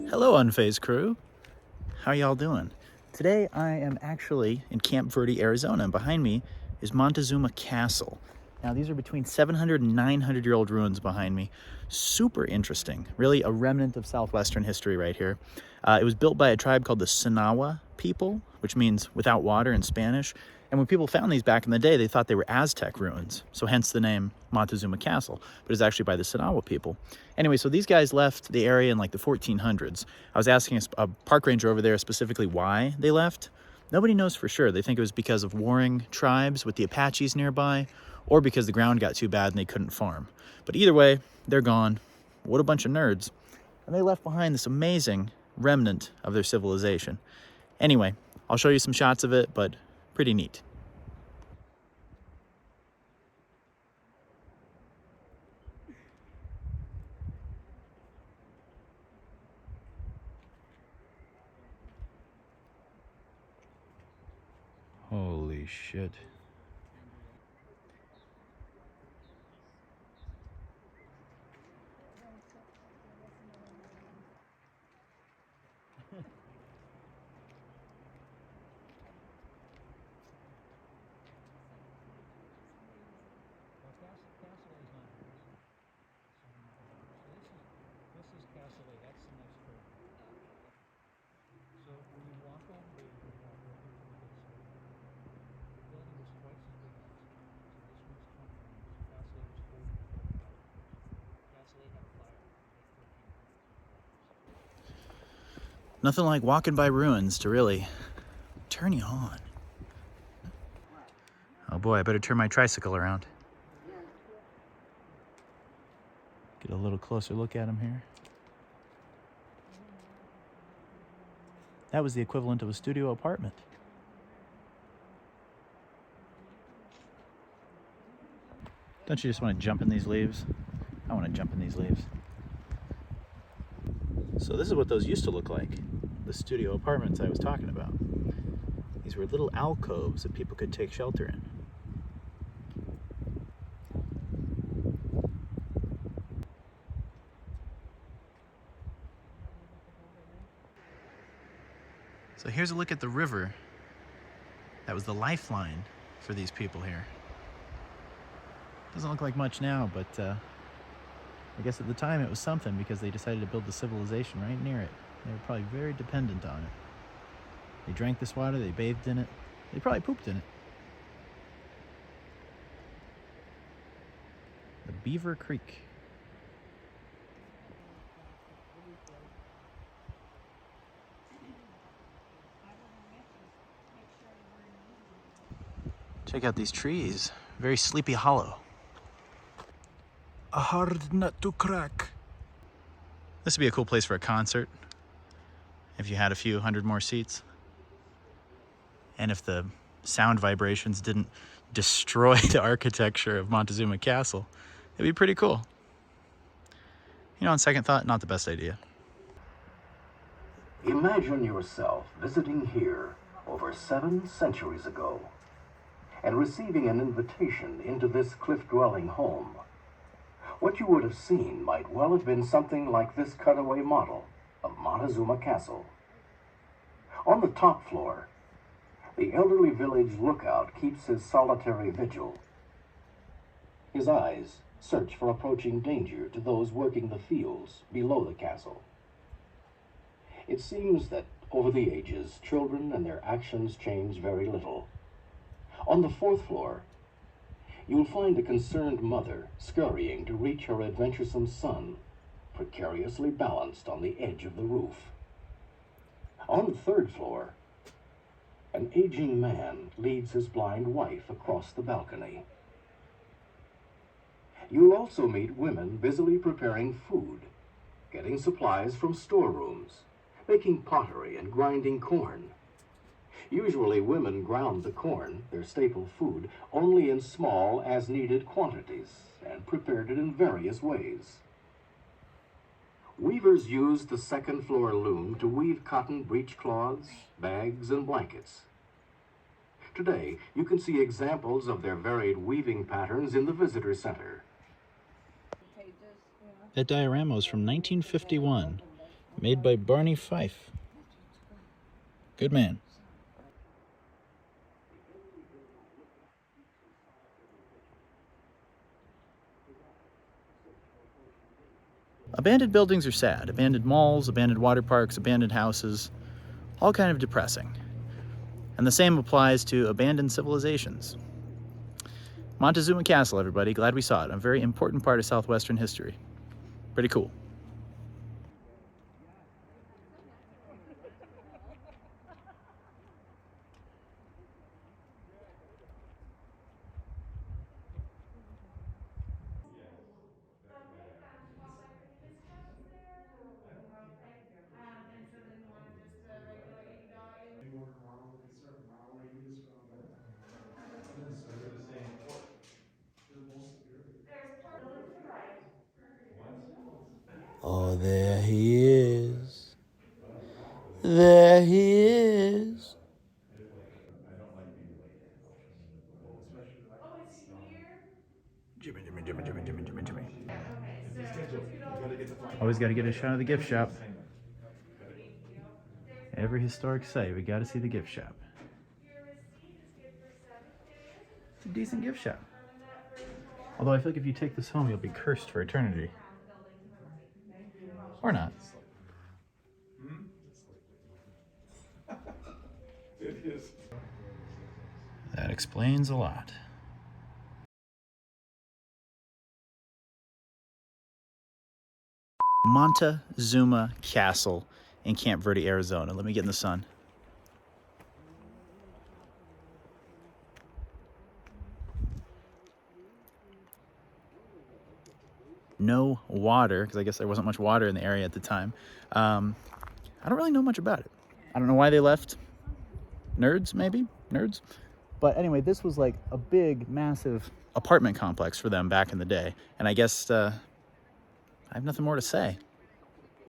Hello, Unfazed crew. How y'all doing? Today I am actually in Camp Verde, Arizona, and behind me is Montezuma Castle. Now these are between 700 and 900-year-old ruins behind me. Super interesting. Really a remnant of southwestern history right here. It was built by a tribe called the Sinawa people, which means without water in Spanish. And when people found these back in the day, they thought they were Aztec ruins. So hence the name Montezuma Castle, but it's actually by the Sinawa people. Anyway, so these guys left the area in like the 1400s. I was asking a park ranger over there specifically why they left. Nobody knows for sure. They think it was because of warring tribes with the Apaches nearby, or because the ground got too bad and they couldn't farm. But either way, they're gone. What a bunch of nerds. And they left behind this amazing remnant of their civilization. Anyway, I'll show you some shots of it, but pretty neat. Holy shit. Nothing like walking by ruins to really turn you on. Oh boy, I better turn my tricycle around. Get a little closer look at him here. That was the equivalent of a studio apartment. Don't you just want to jump in these leaves? I want to jump in these leaves. So this is what those used to look like, the studio apartments I was talking about. These were little alcoves that people could take shelter in. So here's a look at the river. That was the lifeline for these people here. Doesn't look like much now, but I guess at the time it was something because they decided to build the civilization right near it. They were probably very dependent on it. They drank this water, they bathed in it, they probably pooped in it. The Beaver Creek. Check out these trees. Very Sleepy Hollow. A hard nut to crack. This would be a cool place for a concert if you had a few hundred more seats. And if the sound vibrations didn't destroy the architecture of Montezuma Castle, it'd be pretty cool. You know, on second thought, not the best idea. Imagine yourself visiting here over 7 centuries ago and receiving an invitation into this cliff-dwelling home. What you would have seen might well have been something like this cutaway model of Montezuma Castle. On the top floor, the elderly village lookout keeps his solitary vigil. His eyes search for approaching danger to those working the fields below the castle. It seems that over the ages, children and their actions change very little. On the 4th floor, you'll find a concerned mother scurrying to reach her adventuresome son, precariously balanced on the edge of the roof. On the 3rd floor, an aging man leads his blind wife across the balcony. You'll also meet women busily preparing food, getting supplies from storerooms, making pottery and grinding corn. Usually women ground the corn, their staple food, only in small as-needed quantities and prepared it in various ways. Weavers used the 2nd floor loom to weave cotton breechcloths, bags, and blankets. Today, you can see examples of their varied weaving patterns in the visitor center. That diorama was from 1951, made by Barney Fife. Good man. Abandoned buildings are sad. Abandoned malls, abandoned water parks, abandoned houses, all kind of depressing. And the same applies to abandoned civilizations. Montezuma Castle, everybody. Glad we saw it. A very important part of Southwestern history. Pretty cool. Oh, there he is. There he is. Jimmy, Jimmy, Jimmy, Jimmy, Jimmy, Jimmy, Jimmy. Always got to get a shot of the gift shop. Every historic site, we got to see the gift shop. It's a decent gift shop. Although I feel like if you take this home, you'll be cursed for eternity. Or not. That explains a lot. Montezuma Castle in Camp Verde, Arizona. Let me get in the sun. No water, because I guess there wasn't much water in the area at the time. I don't really know much about it. I don't know why they left. Nerds, maybe? Nerds? But anyway, this was like a big, massive apartment complex for them back in the day. And I guess I have nothing more to say.